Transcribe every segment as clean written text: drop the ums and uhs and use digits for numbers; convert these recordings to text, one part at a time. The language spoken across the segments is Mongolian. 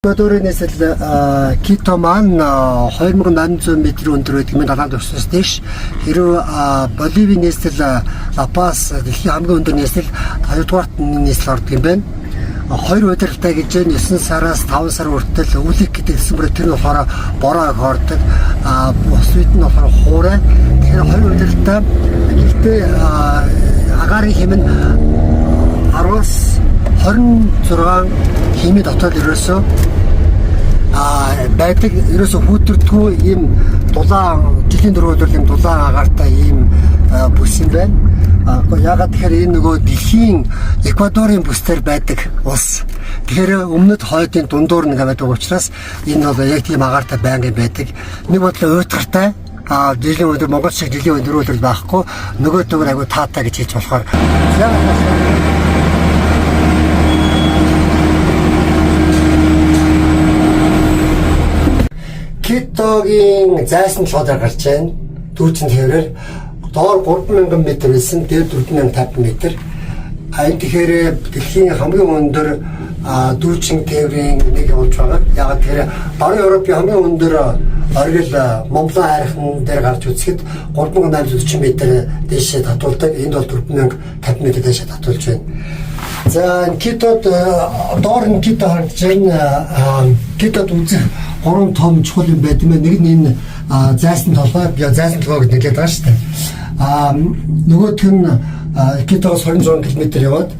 Эквадорынээс л Кито маань 2800 м өндөр байдаг юм далайн төвчнөөс дэш. Хэрвээ Боливийнээс л Ла-Пас дэлхийн хамгийн өндөр нийслэл 2 дугаарт нийслэл ордог юм байна. 2 удиралтай гэж 9 сараас 5 сар хүртэл өвлик гэдэг хэлбэр тэр нь болохоор бороо хордог. Бус үед нь болохоор хуурай. Тэгэхээр 2 удиралтай. Гэхдээ агаарын хэм нь 10-аас 26 хэмээн дотоод ерөөсөө байдаг ерөөсөө хүүтэрдгүй ийм дулаан жилийн 4 өдөр ийм дулаан агаартай ийм бүс юм байна. Ягаад тэгэхээр энэ нөгөө дэлхийн Эквадорын бүсээр байдаг улс. Тэгэхээр өмнөд хойдын дундуур нэг байдаг учраас энэ бол яг тийм агаартай байнгын байдаг. Нэг бодлоо уйтгартай жилийн өдөр Монгол шиг жилийн 4 өдөр байхгүй нөгөө төгөр айгу таатай гэж хэлж болохоор Китогийн зайсан чодор гарч байна. Дүүцэн хэврээр доор 3000 м байсан, дээр 4050 м. Энэ тэгэхээр дэлхийн хамгийн өндөр дүүцэн тээврийн нэг болж байгаа. Ягаад тэгэхээр Баруун Европын хамгийн өндөр оргил Монголын хайрхан дээр гарч үзэхэд 3840 м дээшээ татуулдаг. Энд бол 4050 м дээшээ татуулж байна. За Китод доор нь Кито харагдаж байна. Китод үзэх 3 том чухал юм байт юм. Нэг нь энэ зайсан толгой, зайсан толгой гэдэг нэгэд байгаа шүү дээ. Нөгөөх нь Китоос 200 км яваад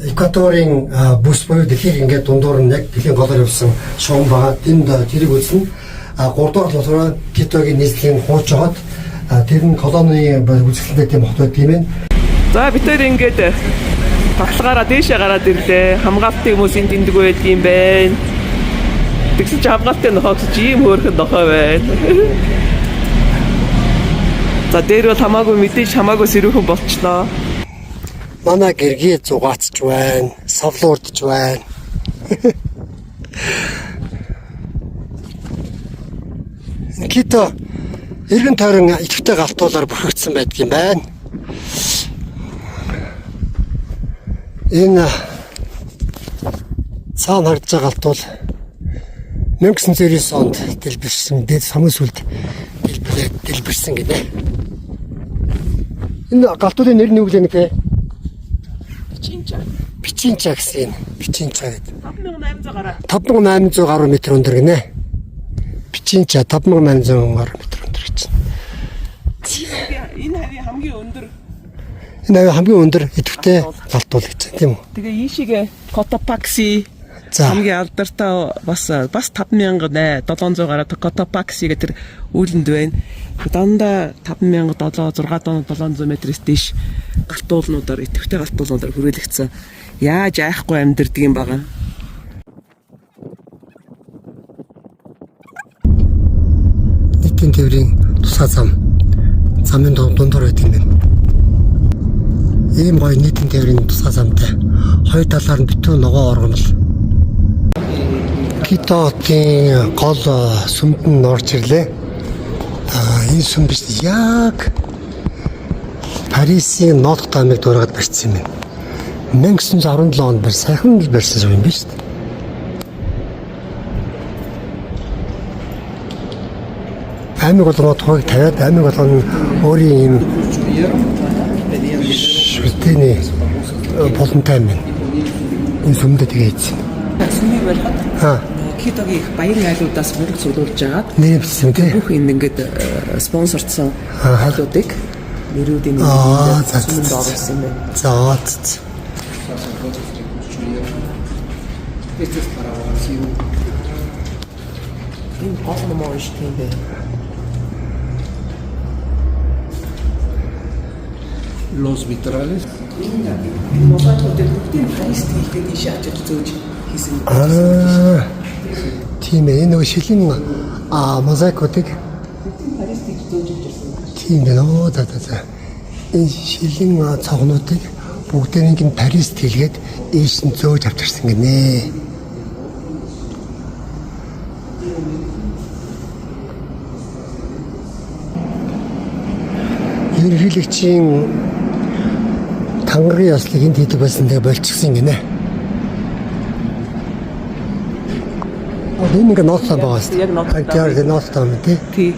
Эквадорын бүс буюу дэлхийг ингээд дундуур нь яг дэлхийн голоор явсан шугам байгаа. Тэнд тэрийг үзнэ. 3 дугаар болохоор Китогийн нийслэлийн хууч жоод тэр нь колоны үзэсгэлэнтэй тийм хот байт юм байна. За бид тэр ингээд баглагаараа дээшээ гараад ирлээ. Хамгаалтын хүмүүсийн тэмдэг байдаг юм байна. Тэгсэн чи хамгаалтын нохоогч ийм хөөрхөн нохоо байна. За дээр бол хамаагүй мэдээж хамаагүй сэрүүхэн болчихноо. Манай гэргээ зугаацч байна. Совлуурдж байна. Кито эргэн тойрон идэвхтэй галтуулаар бүрхэгдсэн байдаг юм байна. Энэ цаана харагдаж байгаа галт бол 1909 онд дэлбэрсэн, дээд хамгийн сүүлд дэлбэрсэн гинэ. Энэ галтуудын нэр нь юу гэлээ нэ? Бичинча. Бичинча гэсэн юм. Бичинча гэдэг. 5800 гаруй. 5800 гаруй метр өндөр гинэ. Бичинча 5800 гаруй метр өндөр гэж. Энэ хавийн хамгийн өндөр. Энэ хамгийн өндөр идэвхтэй галтуул гэж тийм үү? Тэгээ ийшээгээ Котопакси хамгийн алдартай бас 5700 гараад Котопакси гэдэг үүлэнд байна. Дандаа 5700 600 метрээс дээш галтуулнуудаар идэвхтэй галтуулнуудаар хүрээлэгдсэн. Яаж айхгүй амьдэрдэг юм байгаа. Нийтийн тээврийн тусгай замын дундуур байдаг юм байна. Ийм гоё нийтийн тээврийн тусгай замтай. Хоёр талаар нь битүү ногоо оргонол. Китогийн гол сүмд нь орж ирлээ. Энэ сүм биш яг Парисын Нотр Дамыг дураад барьсан юм байна. 1917 онд сайхан л барьсан юм биш үү? Аймаг болгоо тухайг тавиад аймаг болгоо нь өөрийн юм шүлтэний болонтой юм байна. Энэ сүмдээ тэгээ ийцэн. Сүмийг барихад Китогийн баян айлуудаас мөрөг цуглуулж агаад нэр бичсэн тийм. Бүх энэ ингээд спонсордсон айлуудыг нэрүүдийн сүмд оруулсан юм байна. За. Энэ гол шүү дээ. Los vitrales. Мозаикуудыг бүгдийг Парист хийгээд ийшээ очиж зөөж хийсэн. Тийм ээ нөгөө шилийн мозаикуудыг Парист хийж зөөж ирсэн. Тийм ээ нөө за. Энэ шилийн цогнуудыг бүгднийг нь Парист хийлгээд ийш нь зөөж авчирсан гинэ. Ерөнхийлөгчийн тангаргийн яслыг энд хийдэг байсан тэгээ болчихсон гинэ. Энэ ингээ ноцтой байгаа шүү. Яг ноцтой. Яг ноцтой юм тий. Тий.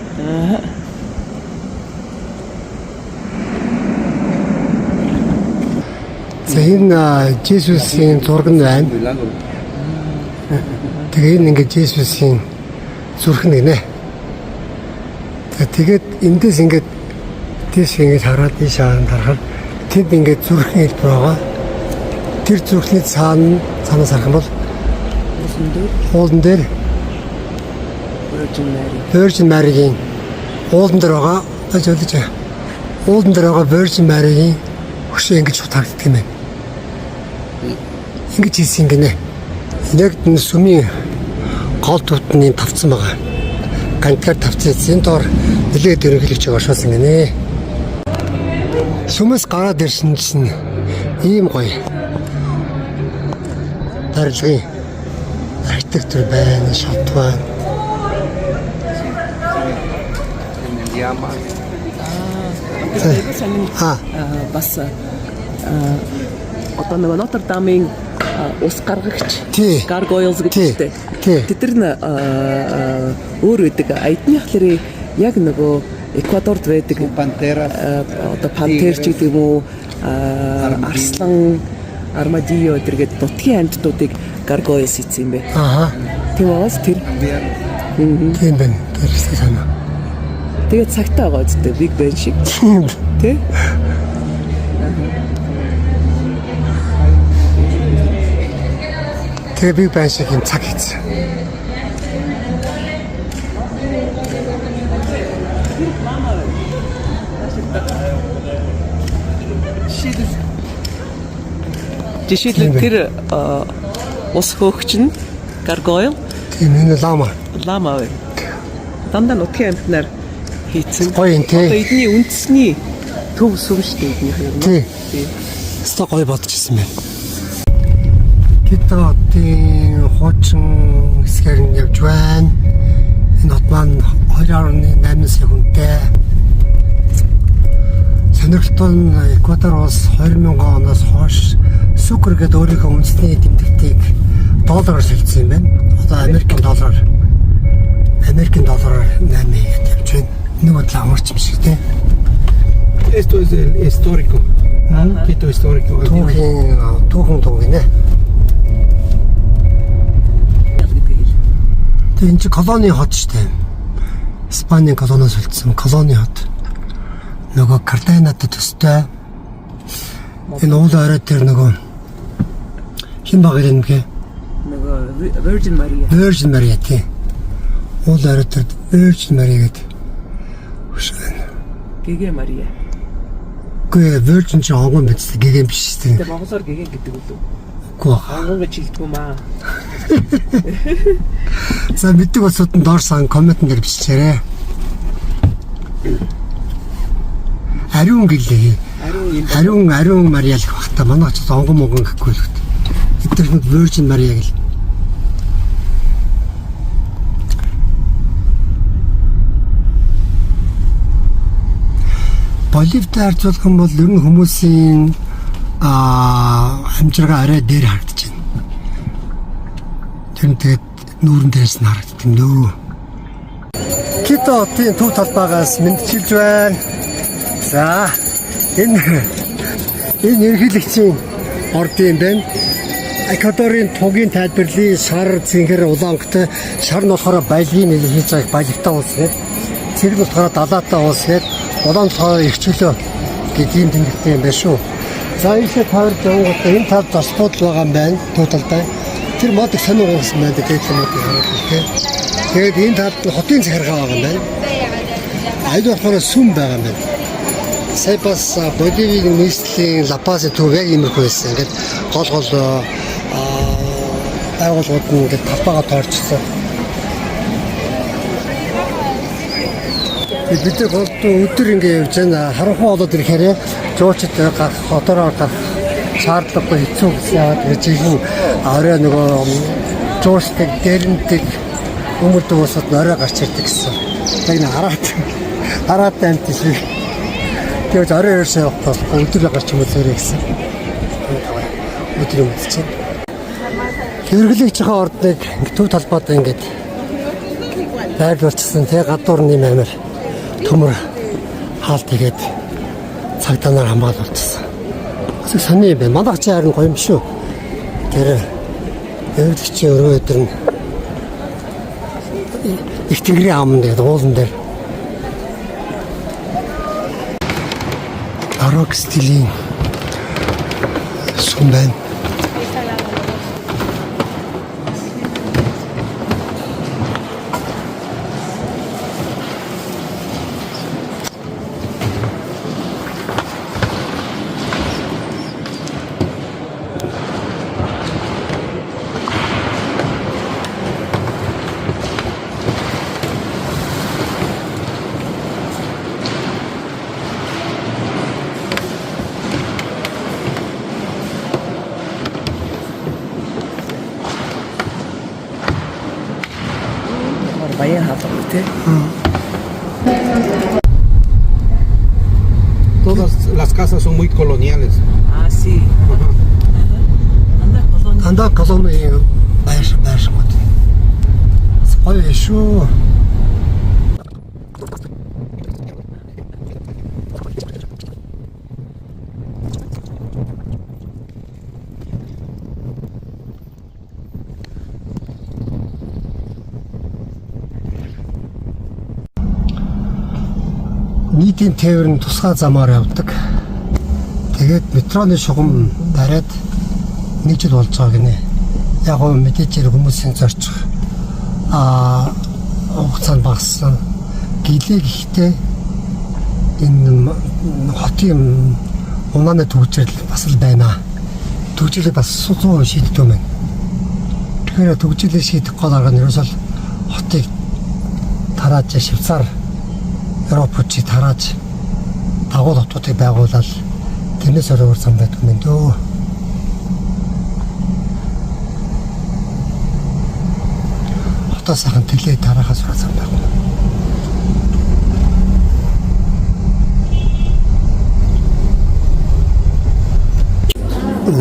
За энэ Жесусийн зураг нь байна. Тэгээ энэ ингээ Жесусийн зүрх нь гинэ. Тэгээд эндээс ингээд тийш ингээд хараад тийш харахад тэнд ингээд зүрхний хэлбэр байгаа. Тэр зүрхний цаанаас харах юм бол уулан дээр Virgin Mary-гийн уулан дээр байгаа. Таж үлдэж байгаа. Уулан дээр байгаа Virgin Mary-гийн хөшөө ингэж хутагддаг юм байна. Ингэж хийсэн гинэ. Яг энэ сүмийн гол тутны тавцсан байгаа. Ганцаар тавцсан. Энэ доор нэлээд ерөнхийлөгч оршуулсан гинэ. Сүмэс гараад ирсэн чинь ийм гоё. Тарилгын архитектур байна, шат байна. Бас одоо нөгөө Нотр-Дамын ус гаргагч Gargoyles гэдэг тийм. Тэд нар өөр үүдэг эдний хлэрээ яг нөгөө Эквадорд байдаг пантера одоо пантер ч гэдэг юм уу арслан армадилlo гэдэг нутгийн амьтдуудыг Gargoyles хийсэн юм бэ. Тийм байгаас тэр тийм байна. Тэр санаа. Тэгээд цагтаа байгаа үстэй Big Ben шиг. Тэ? Тэгээ Big Ben шиг юм цаг хийсэн. Жишээлбэл тэр ус хөөгч нь Gargoyle. Тийм энэ лама. Лама вэ? Дандаа нутгийн амьтнаар хийцэн. Гоё юм тий. Одоо эдний үндэсний төв сүм шүү дээ эднийх юм. Тий. Өстой гоё бодчихсон байна. Китаатын хуучин хэсгээр нь явж байна. Энэ хот маань 2.8 секундтэй. Сонирхолтой нь Эквадор улс 2000 оноос хойш сукр гэдэг өөрийнхөө үндэсний тэмдэгтийг доллараар солилцсон юм байна. Одоо Америкийн доллараар 8 ихт явж байна. Нэг бодлоо амарч юм шиг тий. Esto es el histórico. Quito histórico. Түүхэн гинэ. Тэгээ энэ чи колони хот шүү дээ. Испанийн колониос үлдсэн колони хот. Нөгөө Картанатай төстэй. Энэ уул орой дээр нөгөө хин баг юм гээ. Нөгөө Virgin Maria. Virgin Maria тий. Уул орой дээр Virgin Maria гэдэг. Гэгэ Maria. Гэ Virgin ч онгон биз гэгэм биш тий. Тэгээ монголоор гэгэ гэдэг үү? Үгүй. Онгон гэж хэлдэг юм аа. За мэддэг болсод нь доорсан коммент дээр бичээрэй. Ариун гэлээ. Ариун Мариа л багтаа манай ч онгон монгон гэхгүй л үү. Эдгээр нь Virgin Maria гэл. Боливтой харьцуулах юм бол ер нь хүмүүсийн амжиргаа арай дээр харагдаж байна. Тэр нь тэгээд нүүрэн дээрээс нь харагддаг юм дөө. Китаатын төв талбайгаас мэдчилж байна. За энэ ерөнхийлөгчийн ордын юм байна. Эквадорын тугийн тайлбарлын шар цэнхэр улаангтай шар нь болохоор баялагын хийж байгааг баялагтай улс гэдэг. Цэрэг болохоор далаатай улс гэдэг. Улаан болохоор их чөлөө гэдэг юм тэмдэгтэй юм байна шүү. За ийшээ тойрч явгад энэ тал зочдод байгаа юм байна. Төв талдаа. Тэр мод их сонио уусан байна гэдэг юм уу тийм. Тэгээд энэ талд нь хотын захиргаа байгаа юм байна. Аюул болохоор сүм байгаа юм байна. Сая бас Боливийн нийслэлийн Ла-Пас төв яг иймэрхүү байсан. Ингээд гол байгууллагууд нь ингээд талбайгаа тойрчсон. Бид гол өдөр ингээд явж байна. Харанхуй болоод ирэхээр жуучид гарах, хотороо гарах шаардлагагүй хэцүү гэсэн яагаад гэж юм. Орой нөгөө жуучдаг, дэрндэг өмөрдөг усад орой гарч ирдэг гэсэн. Яг нэг хараад амт шиг. Тэгэж орой өрсөө явахгүй өдөр гарч юм уу зэрэг гэсэн. Өдөр юм чинь. Тэргэлж байгаа ордыг төв талбайд ингээд байрлуулчихсан. Тэгээ гадуур нэм амир төмөр хаалт игээд цагдаа нар хамгаалуулчихсан. Зөв сони юм байна. Манайх чи харин гоё юм шүү. Тэр өвлөгчийн өрөө өдөр нь их тэнгэрийн амн дээр уулан дээр барок стилийн сум байна. Баян хаалга тий. Todas las casas son muy coloniales. Ah, sí. Анда колони байшмат. Гоё шүү. Нийтийн тээвэр нь тусгай замаар явдаг. Тэгээд метроны шугам дараад нэг жил болж байгаа гинэ. Яг гоо мэдээж хүмүүсийн зорчих хугацаанд багассан. Гэлээ гэхдээ энэ хотын унааны төвчрэл бас л байна. Төвчрэлийг бас 100% шийддэг юм байна. Тэгэхээр төвчрэлийг шийдэх гол арга нь ерөөсөө хотыг тарааж Швейцар Европчид тарааж дагуул хотуудыг байгуулаад тэрнээс өөр зам байдаг юм дөө. Хотоо сайхан тэлээ тараахаас өөр зам байна.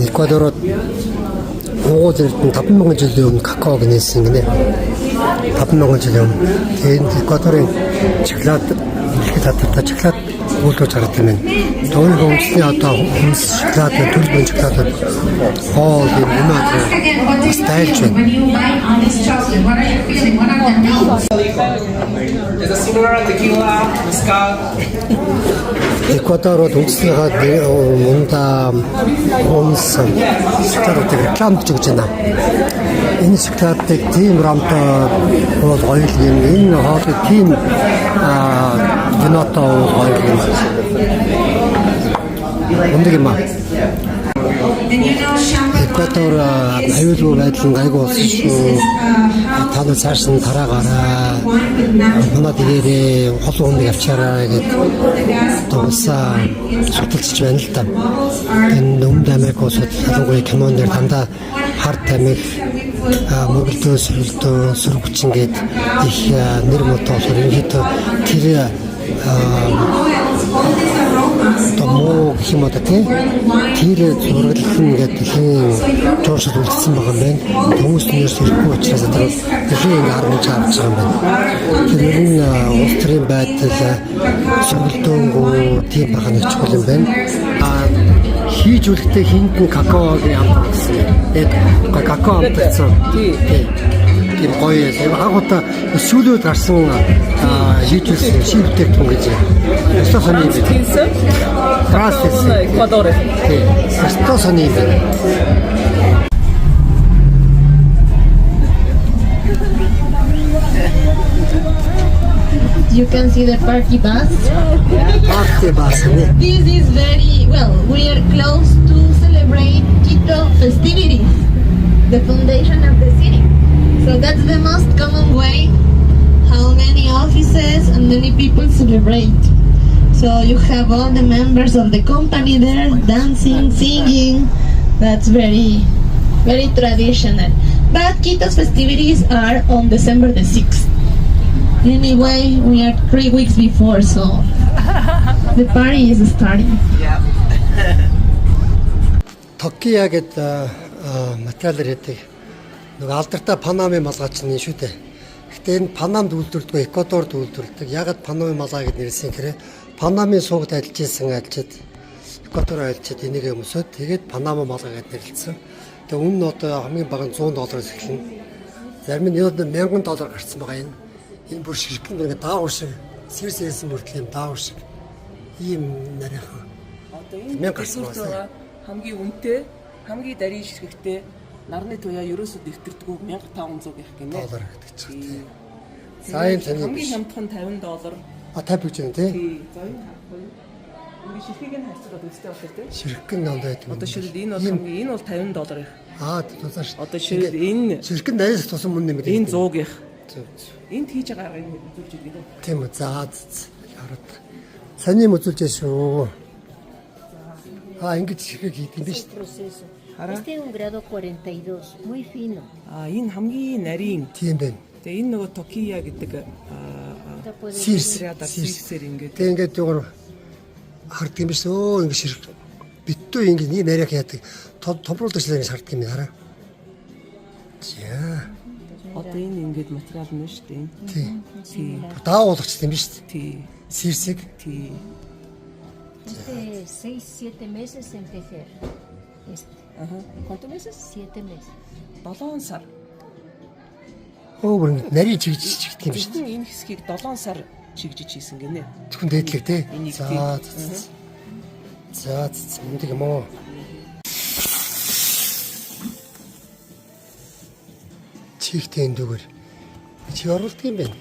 Эквадород Монгол эрдэнэ 5000 жилийн өмнө какаог нээсэн гинэ. 5000 жилийн өмнө. Тэгээд Эквадорын шоколад дэлхийд хатартай шоколад үүлдэж гардаг юм байна. Төвийн өмчний одоо хүмүүс шоколад төлбөрийн шоколад хоол юм аа стайлч байна. Эквадород үндэснийхээ мунда онсон шоколадыг рекламдж өгч байна. Энэ шоколадыг тийм рамтай бол гоё юм. Энэ хоолыг тийм винотой гоё юм. Өндөг юм аа. Эквадор аюулгүй байдал гайгүй болсон шүү. Та нар цааш нь тараагаараа. Манай дээрээ холон хүнийг авчаараа гэж тусаа судалж байна л та. Энэ Өмнөд Америк улсууд халуугүй кинон дээр дандаа хард тамхи мөнгөлдөө сүргүчин гээд их нэр мотоо ерөнхийдөө тэр томоо химата тий тэр зураглал ингээд дэлхийн журшил үлдсэн байгаа юм байна. Хүмүүс нэрс ирэхгүй учраас тэр дэлхийн хармж харж байгаа юм байна. Тэр нь улс төрийн байдал сүргэлдөөгүй тийм байгаа нэг чухал юм байна. Хийж үлдэхтэй хинт нь какаогийн амт гэсэн. Тэгээд какао амтсан. Тийм гоё юм. Агуута сүүлүүд гарсан хийжүүлсэн шивтэй юм гэж. Өстө сони юм. Тийсэн. Процесс. Эквадор. Тийм. Өстө сони юм. You can see the party bus. Party bus. This is very well. We are close to celebrate Quito festivities, the foundation of the city. So that's the most common way how many offices and many people celebrate. So you have all the members of the company there dancing, singing. That's very, very traditional. But Quito's festivities are on December the 6th. Anyway, we are 3 weeks before, so the party is starting. Токио гэдэг материалэр хийдэг Нөгөө алдартай Панамын малгай чинь шүү дээ. Гэхдээ энэ Панамд үйлдвэрлэдэг, Эквадорд үйлдвэрлэдэг. Ягаад Панамын малгай гэж нэрлсэн гэхээр Панамын суугад ажиллаж Эквадор ажиллаж энийг өмсөд тэгээд Панама малгай гэж нэрлэлсэн. Тэгээ үнэ нь одоо хамгийн бага нь $100 эхэлнэ. Зарим нь $1,000 гарсан байгаа энэ. Энэ бүр ширхэг нэг даавар шиг сэрсээсэн мөртлөө юм даавар шиг. Ийм нарийнхан. Одоо энэ гарсан хамгийн үнэтэй, хамгийн дарийн ширхэгтэй нарны туяа ерөөсөд нэвтэрдэггүй $1,500 гэх гинэ. $1 гэдэг чинь. За энэ таны хамгийн хямдхан $50. 50 гэж байна тий. За энэ харахгүй. Ингээ ширхгийг нь харьцуулаад үзтээ болохоор тий. Ширхэг нь ондоо байдаг. Одоо ширхэг энэ бол хамгийн энэ бол $50 их. Тусаа шүү. Одоо ширхэг энэ ширхэг найс тусан мөн нэмэр. Энэ 100 их. Энд хийж байгаа энэ үзүүлж идэг. Тийм үү. За хараад. Саний үзүүлж шүү. Ингэж ширхэг хийдэг юм биш. Este es un grado 42, muy fino. Энэ хамгийн нарийн. Тийм байна. Тэгээ энэ нөгөө Токия гэдэг Сирсээр ингээд. Тэгээ ингээд зүгээр харддаг юм биш өө ингэ ширхэг. Битүү ингэ нэг нарийнх яадаг. Томруулдаг шиг харддаг юм хараа. За. Одоо энэ ингээд материал нь шүү дээ. Тийм. Даавуулагч юм биш үү? Тийм. Сирсэг. Тийм. Este 6-7 meses en tejer. ¿Cuántos meses? 7 meses. 7 сар. Өөр нарийн чигдэг юм биш үү? Энэ хэсгийг 7 сар чигжиж хийсэн гинэ. Зөвхөн дээдлэг тий. Энийг За мундаг юм уу? Чихтэй энэ дүүгээр чи оруулдаг юм байна.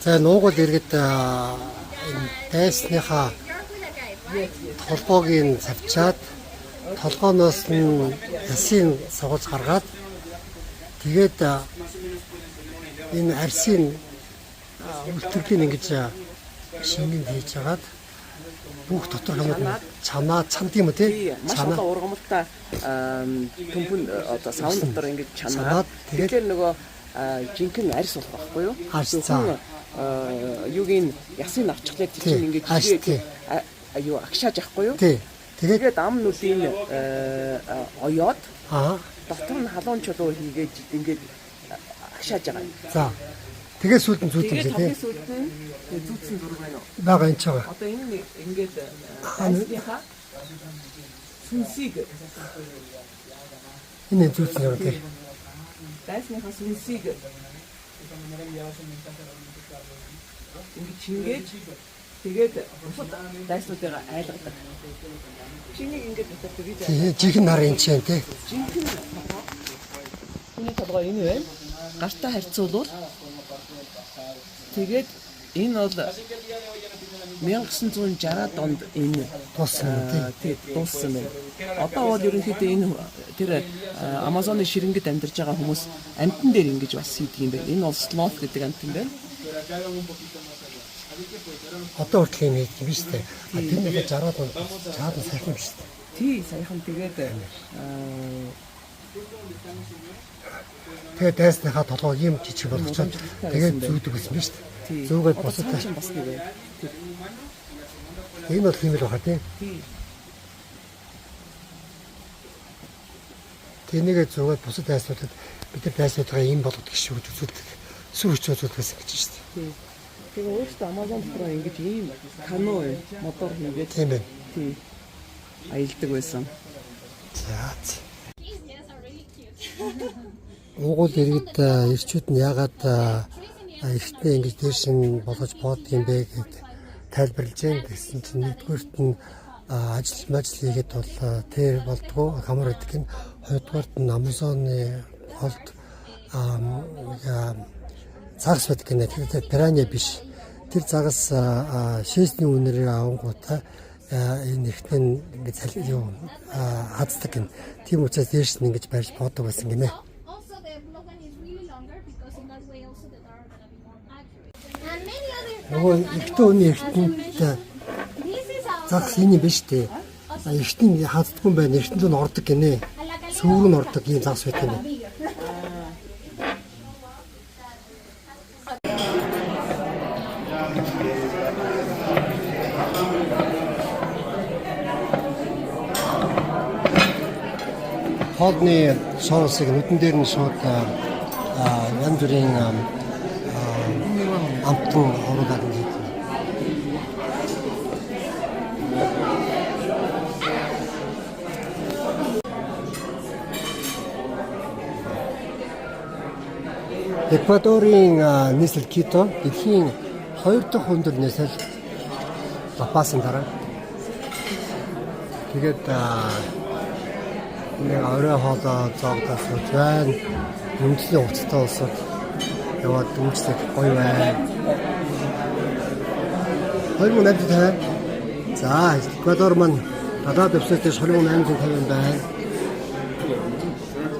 За нуугуул иргэд энэ дайсныхаа толгойг цавчаад толгооноос нь ясын согож гаргаад тэгээд энэ арсын үлтгэлийн ингэж шингэн хийж хагаад бүх дотор хамт чанаа чанд юм тий чанаа ургамалтай төмпөн одоо савн дотор ингэж чанаад тэгэхээр нөгөө жинхэнэ арьс болох байхгүй юу? Зөвхөн юугийн ясын авчихлаа тэр чинь ингэж юу агшааж ахгүй юу? Тэгээд ам нүдийн оёод дотор нь халуун чулуу хийгээд ингэж агшааж байгаа юм. За. Тэгээд сүүлд нь зүүтэн тий. Тэгээд сүүлд нь зүүтсэн зураг байна уу? Бага энэ ч байгаа. Одоо энэ ингэж хайсныхаа сүнсийг энэ зүүтсэн зураг тий. Дайсныхаа сүнсийг ингэж чингээж тэгээд бусад дайснуудаа айлгадаг. Чинийг ингэж татдаг гэж. Жинхэнэ нар энэ чинь тий. Жинхэнэ энэ толгой энэ байна. Гартаа харьцуулбал тэгээд энэ бол 1960-ад онд энэ дууссан тий дууссан байна. Одоо бол ерөнхийдөө энэ тэр Амазоны ширэнгэд амьдарч байгаа хүмүүс амтан дээр ингэж бас хийдэг юм байна. Энэ бол sloth гэдэг амтан байна. Одоо хүртэл юм хийх юм биш үү? Тэр нэг 60-ад онд цаад нь сайхан биш үү? Тий сайхан тэгээд тэгээд дайсныхаа толгой юм жижиг болгочоод тэгээд зүүдэг гэсэн биз дээ. Зүүгээд босоод бас нэг байна. Энэ бол хэмэл баха тий. Тэнийгээ зүүгээд босоод дайснуудад бид нар дайснуудаа юм болгодог шүү гэж үзүүлдэг. Сүр хүчөөд байсан гэж шүү дээ. Тэгээ өөртөө Amazon дотор ингэж ийм кано мотор хийгээд тийм байна. Тий. Аялдаг байсан. За. Уугуул иргэд ирчүүд нь яагаад эртний ингэж дээшин болгож бод юм бэ гэд тайлбарлаж байна гэсэн чинь нэгдүгээрт нь ажил хийгээд бол тэр болдгоо хамар гэдэг нь хоёрдугаарт нь Амазоны голд цагс байдаг гэнэ тэр пиранья биш тэр загас шээсний үнээр авангуудаа энэ ихтэн ингэж юу хаздаг гэн тийм учраас дээш нь ингэж барьж боодог байсан гинэ. Нөгөө ихтэй үний ихтэнд загас энэ биш үү? эртний хазддаггүй юм байна. Эртний нь ордог гинэ. Сүүр нь ордог ийм загас байдаг юм. Хоолны соусыг нүдэн дээр нь шууд янз бүрийн амтан оруулаад ирсэн. Эквадорын нийслэл Кито дэлхийн 2 дахь өндөр нийслэл Ла-Пасын дараа. Тэгээд нэг орой хоолой зоогдож байна. Үндэсний хувцастай улсад яваад дүүжлэх гоё байна. 2850. За, Эквадор маань гадаад өвсөстэй 2850 байна.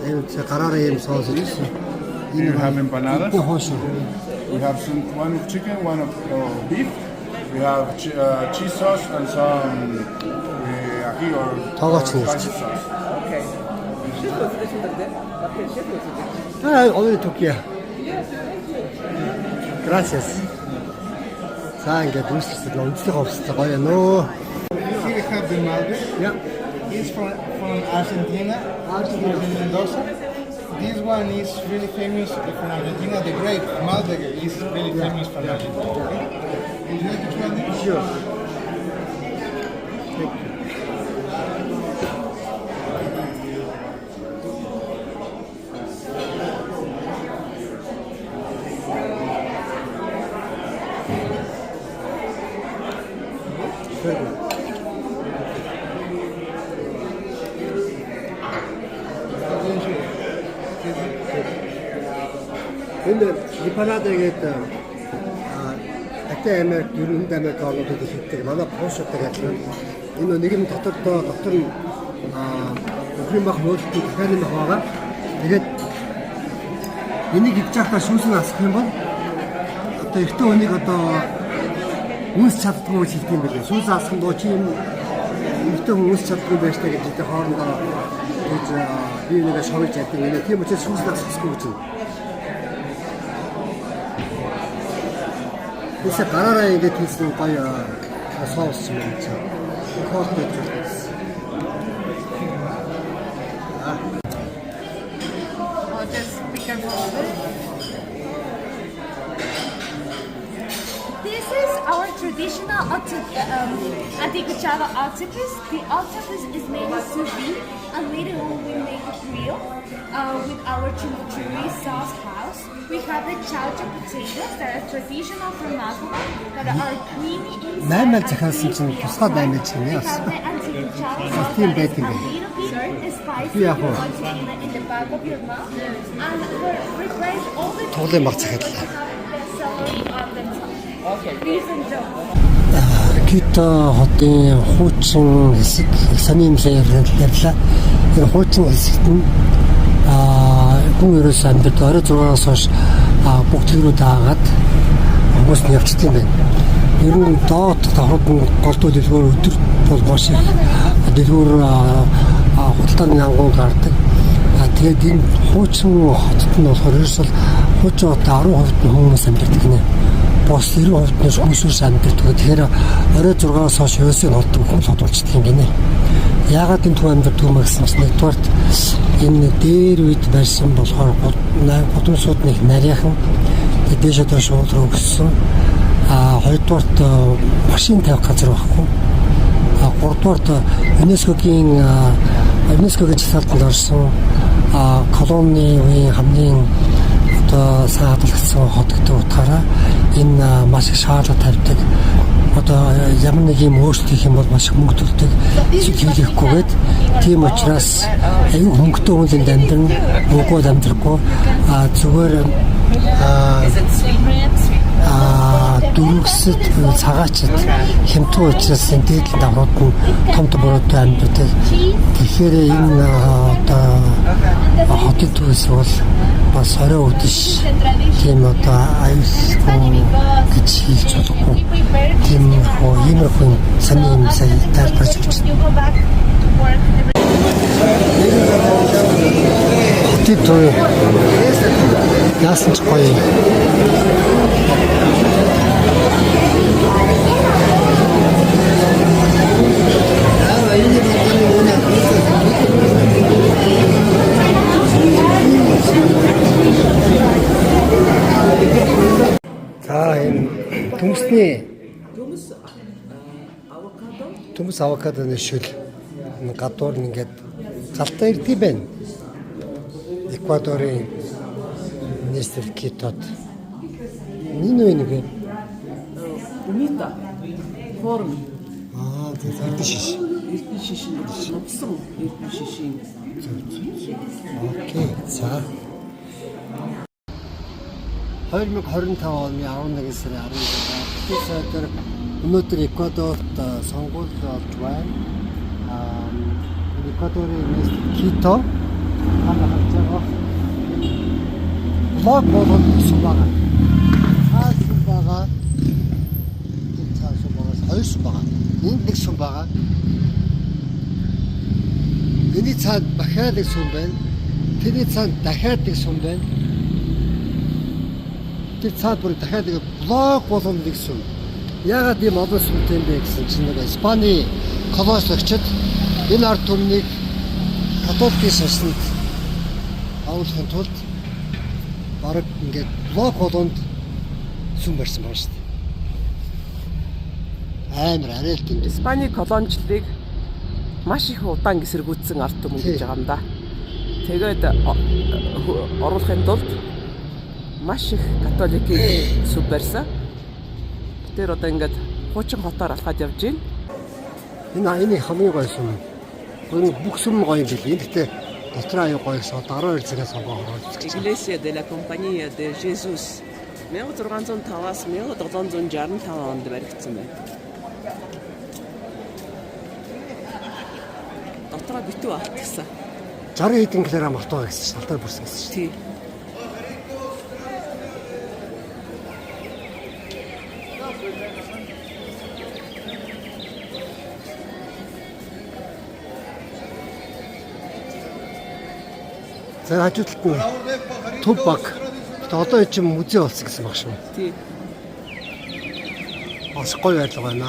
Энэ гараараа юм соус ирсэн. You have empanadas. Хошоо. We have one of chicken, one of beef. We have cheese sauce and some ají or spicy sauce. Only Turkey. Gracias. За ингээд үүсгэсэн өнцлог овстой гоё нөө. Here we have the Malbec. Yeah. He's from Argentina. Argentina in Mendoza. This one is really famous from Argentina. The grape Malbec is really famous from Argentina. Okay? Would you like to try this? Sure. Энэ Липанадагээд Атэ Америк, Юунд Америк орнуудад ихтэй манай Польштой адилхан. Энэ нэг нь дотор нь өвгөн бах нөлтөд дахиад нэг байгаа. Тэгээд энийг идж байхдаа шүүсэн асах юм бол одоо эртөө өнийг одоо үүс чаддгүй гэж хэлдэг юм байна. Шүүс асах нь доо чи юм эртөө үүс чаддгүй байж та гэж тэ хоорондоо гэж би нэг шоолж яддаг. Энэ тийм учраас шүүс асахгүй гэж. Isa гараараа ингэж хийсэн гоё соус юм чинь. Хоолтой зүйлс. This is our traditional Anticuchado octopus. The octopus is made of sous vide, and later on we make a grill with our chimichurri sauce house. We have the chaucha potatoes that are traditional from Mazatlan that are creamy inside. Наймал захиалсан чинь тусгай наймал чинь яа. We have the Anticuchado sauce Тийм that is байдаг a юм. little bit spicy. Yeah. You want to feel it in the back of your mouth. And we replace all the Тоглоом баг захиаллаа. the celery on the top. Okay. Please enjoy. Кито хотын хуучин хэсэг санийн ярьлаа. Тэр хуучин хэсэгт нь хүн ерөөс амьд орой 6-аас хойш бүгд рүү даагаад хүмүүс нь явчихсан байна. Ер нь доод давхад нь голдуу дэлгүүр өдөр бол маш их дэлгүүр худалдааны янгуу гардаг. Тэгээд энэ хуучин хотод нь болохоор ерөөсөл хуучин хотод 10% нь хүмүүс амьдардаг гинэ. Бос 90% нь хүмүүсээс амьдардаг. Тэгэхээр орой 6-аас хойш ерөөсөө хотод хүмүүс болчихдаг юм гинэ. Яагаад энэ төв амьдардаг юм гэсэн чинь нэгдүгээрт энэ дээр үед барьсан болохоор гудамжууд нэг нарийнхан дээшээ доош руу өссөн. Хоёрдугаарт машин тавих газар байхгүй. Гуравдугаарт ЮНЕСКОгийн жагсаалтанд орсон колони үеийн хамгийн одоо сайн хадгалагдсан хот гэдэг утгаараа энэ маш их шаардлага тавьдаг. Одоо ямар нэг юм өөрчлөлт хийх юм бол маш их мөнгө төлдөг. Хийлэхгүйгээд тийм учраас аюу хөнгөтэй хүнд амьдран өгөөд амьдрахгүй зүгээр дөрвөсөд цагаачд хямдхан учраас энэ дээдлийн даврууд нь том бороотой амьддаг. Тэгэхээр энэ одоо хотын төвс бол бас орой үдэш тийм одоо аюулгүй гэж хэлж болохгүй. Иймэрхүү саний юм сайн тайлбарч өгч. Хотын төв яасан ч гоё. За энэ төмс авокадоны шүл гадуур нь ингээд галтаа ирдэг байна. Эквадорын нэрсэл Китод. Нэг вэ? Умита. Форм. Тэгээд шиш. Эрдэнэ шишин нутсан эрдэнэ шишин. Окей. За. 2025 оны 11 сарын 16-нд саядар өнөөдөр Эквадорт сонгуул болж байна. Эквадорын нэрсэл Кито харж байгаа. Лог болон сумбага. Сумбага. Сумбага. Хоёр сумбага. Нэг сумбага. Эний цаанд дахиад нэг сум байна. Тэний цаанд дахиад нэг сум байна. Тэр цаад бүр дахиад нэг блок болон нэг сум. Яагаад ийм олон сумтай юм бэ гэсэн чинь нэг Испани колоничлогчид энэ ард түмнийг католикийн шашинд агуулгын тулд бараг ингээд блок болгонд сүм барьсан байна шүү дээ. Амар арайлт юм. Испани колоничлалыг маш их удаан гисэргүүцсэн ард түмэн гэж байгаа юм да. Тэгээд оруулахын тулд маш их католикийн сүм барьсан. Тэр одоо ингээд хуучин хотоор алхаад явж байна. Энэ хамгийн гоё сүм. Бүх сүм гоё юм билий. Гэхдээ дотроо аюу гоёс 12 цагаас сонгоо оруулж. Iglesia de la Compañía de Jesus 1605-аас 1765 онд баригдсан байна. Дотроо битүү автсан. 60 хэдэн килограмм автоо гэсэн чинь алтар бүрсэн гэсэн чинь. Тий. За хажуудалд нь төв баг. Одоо энэ чинь музей болсон гэсэн баг шүү. Тий. Бас гоё байдлаа байна.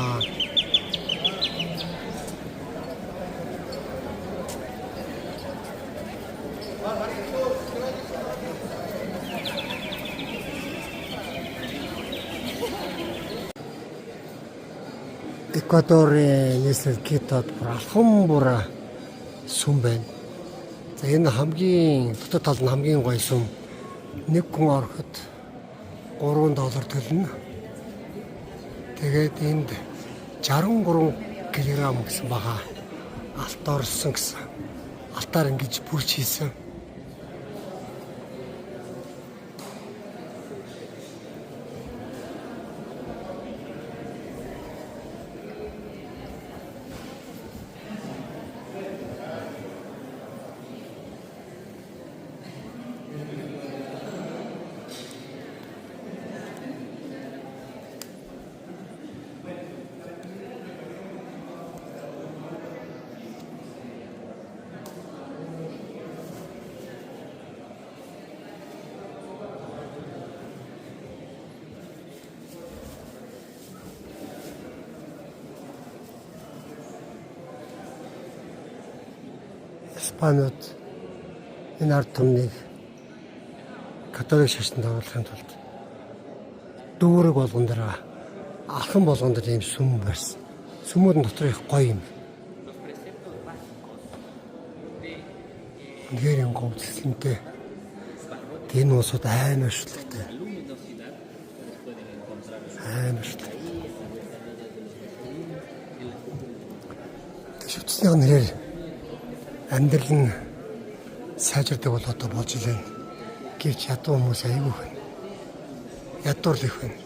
Эквадорын нэрсэл Китод алхам бүр сүм байна. За энэ хамгийн дотоод тал нь хамгийн гоё сүм. Нэг хүн ороход $3 төлнө. Тэгээд энд 63 кг гэсэн бага алт орсон гэсэн. Алтаар ингэж бүрч хийсэн. Испаниуд энэ ард түмнийг католик шашинд оруулахын тулд дүүрэг болгон дээр алхан болгон дээр ийм сүм барьсан. Сүмүүд нь дотор их гоё юм. Гэрэн говцлэнтэй. Энэ уусууд амар шүлэгтэй. Амар шүлэг. Шүтсний нэрээр амьдрал нь сайжирдаг бол одоо болж илэн. Гэвч ядуу хүмүүс аягүй байна. Ядуур л их байна.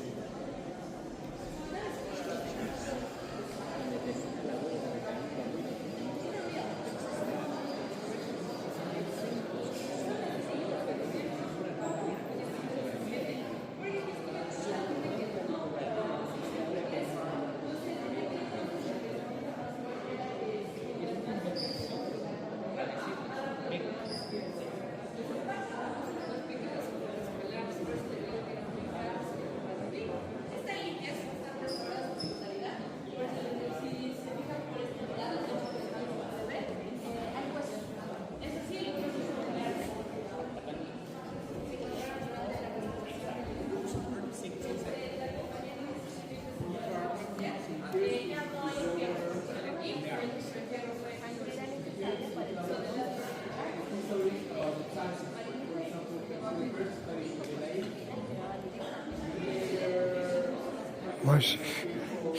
Маш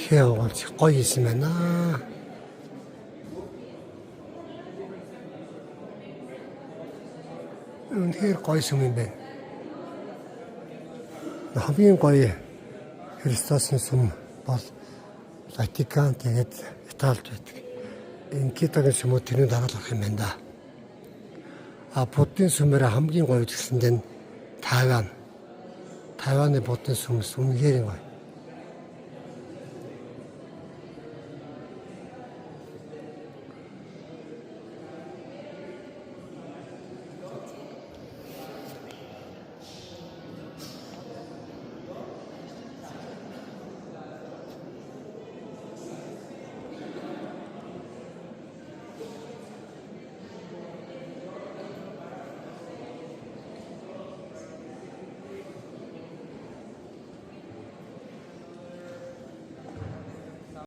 хэвгуулж гоё хийсэн байна. Үнэхээр гоё юм байна. Хамгийн гоё Христосын сүм бол Ватикан тэгээд Италид байдаг. Инкитагийн сүмүүд тэрний дараалах юм байна да. Буддын сүмээр хамгийн гоё гэсэндээ Тайван. Тайваны буддын сүм үнэхээр гоё.